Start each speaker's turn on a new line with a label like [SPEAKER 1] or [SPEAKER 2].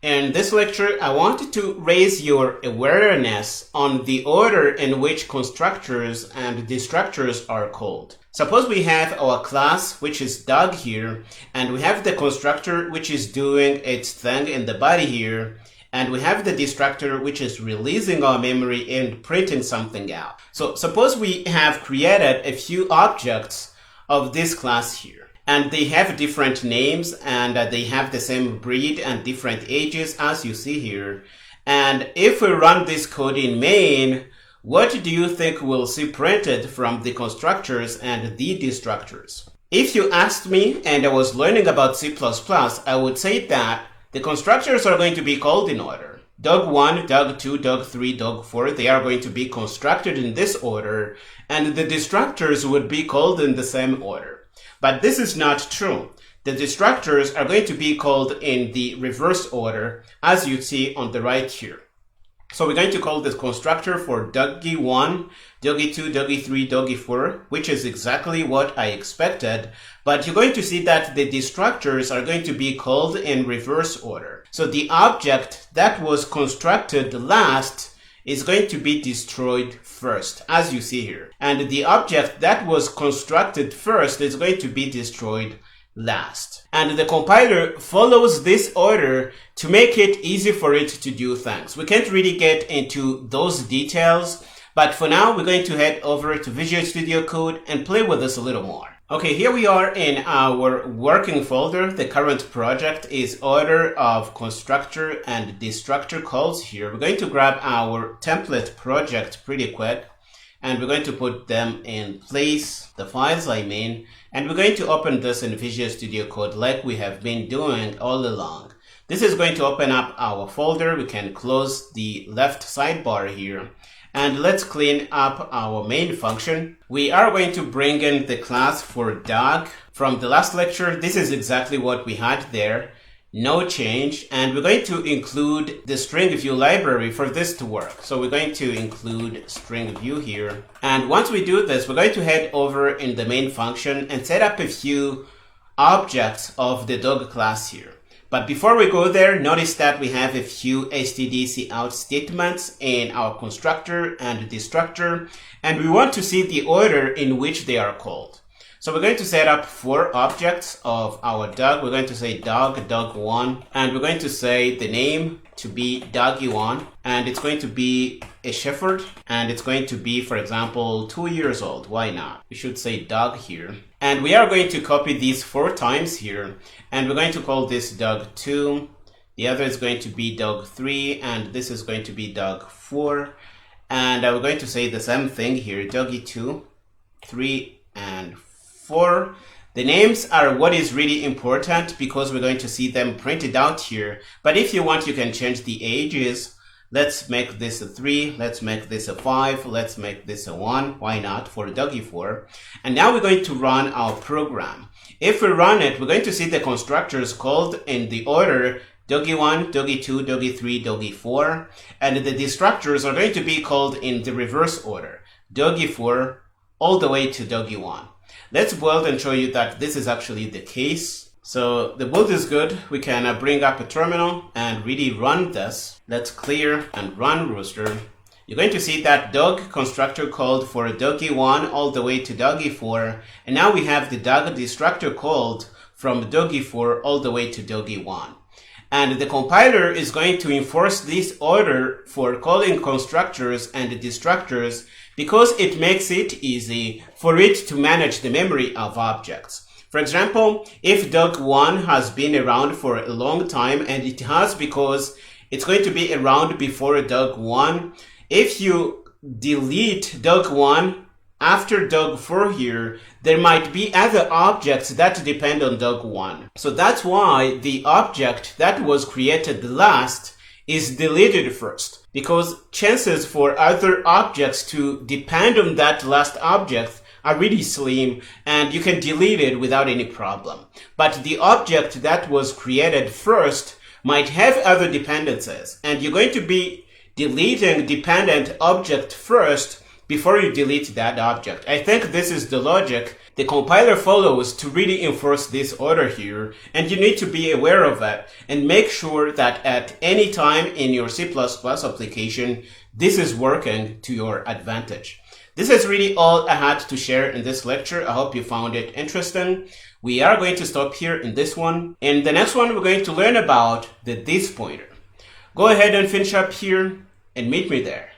[SPEAKER 1] In this lecture, I wanted to raise your awareness on the order in which constructors and destructors are called. Suppose we have our class, which is dog here, and we have the constructor, which is doing its thing in the body here, and we have the destructor, which is releasing our memory and printing something out. So suppose we have created a few objects of this class here, and they have different names, and they have the same breed and different ages, as you see here. And if we run this code in main, what do you think we'll see printed from the constructors and the destructors? If you asked me and I was learning about C++, I would say that the constructors are going to be called in order. Dog1, dog2, dog3, dog4, they are going to be constructed in this order, and the destructors would be called in the same order. But this is not true. The destructors are going to be called in the reverse order, as you see on the right here. So we're going to call this constructor for doggy1, doggy2, doggy3, doggy4, which is exactly what I expected. But you're going to see that the destructors are going to be called in reverse order. So the object that was constructed last is going to be destroyed first, as you see here. And the object that was constructed first is going to be destroyed last. And the compiler follows this order to make it easy for it to do things. We can't really get into those details, but for now we're going to head over to Visual Studio Code and play with this a little more. Okay, here we are in our working folder. The current project is order of constructor and destructor calls here. We're going to grab our template project pretty quick, and we're going to put them in place, the files I mean, and we're going to open this in Visual Studio Code like we have been doing all along. This is going to open up our folder. We can close the left sidebar here. And let's clean up our main function. We are going to bring in the class for dog. From the last lecture, this is exactly what we had there. No change. And we're going to include the string view library for this to work. So we're going to include string view here. And once we do this, we're going to head over in the main function and set up a few objects of the dog class here. But before we go there, notice that we have a few stdcout statements in our constructor and destructor, and we want to see the order in which they are called. So we're going to set up 4 objects of our dog. We're going to say dog, dog1, and we're going to say the name to be doggy1, and it's going to be a shepherd, and it's going to be, for example, 2 years old. Why not? We should say dog here. And we are going to copy these 4 times here, and we're going to call this dog2. The other is going to be dog3, and this is going to be dog4. And we're going to say the same thing here, doggy2, 3, and 4. The names are what is really important because we're going to see them printed out here. But if you want, you can change the ages. Let's make this a 3, let's make this a 5, let's make this a 1, why not, for doggy4. And now we're going to run our program. If we run it, we're going to see the constructors called in the order doggy1, doggy2, doggy3, doggy4, and the destructors are going to be called in the reverse order, doggy4 all the way to doggy1. Let's build and show you that this is actually the case. So the build is good. We can bring up a terminal and really run this. Let's clear and run Rooster. You're going to see that dog constructor called for doggy1 all the way to doggy4. And now we have the dog destructor called from doggy4 all the way to doggy1. And the compiler is going to enforce this order for calling constructors and destructors because it makes it easy for it to manage the memory of objects. For example, if dog1 has been around for a long time, and it has because it's going to be around before dog1, if you delete dog1 after dog4 here, there might be other objects that depend on dog1. So that's why the object that was created last is deleted first, because chances for other objects to depend on that last object are really slim, and you can delete it without any problem. But the object that was created first might have other dependencies, and you're going to be deleting dependent object first before you delete that object. I think this is the logic the compiler follows to really enforce this order here, and you need to be aware of that and make sure that at any time in your C++ application, this is working to your advantage. This is really all I had to share in this lecture. I hope you found it interesting. We are going to stop here in this one. In the next one, we're going to learn about the this pointer. Go ahead and finish up here and meet me there.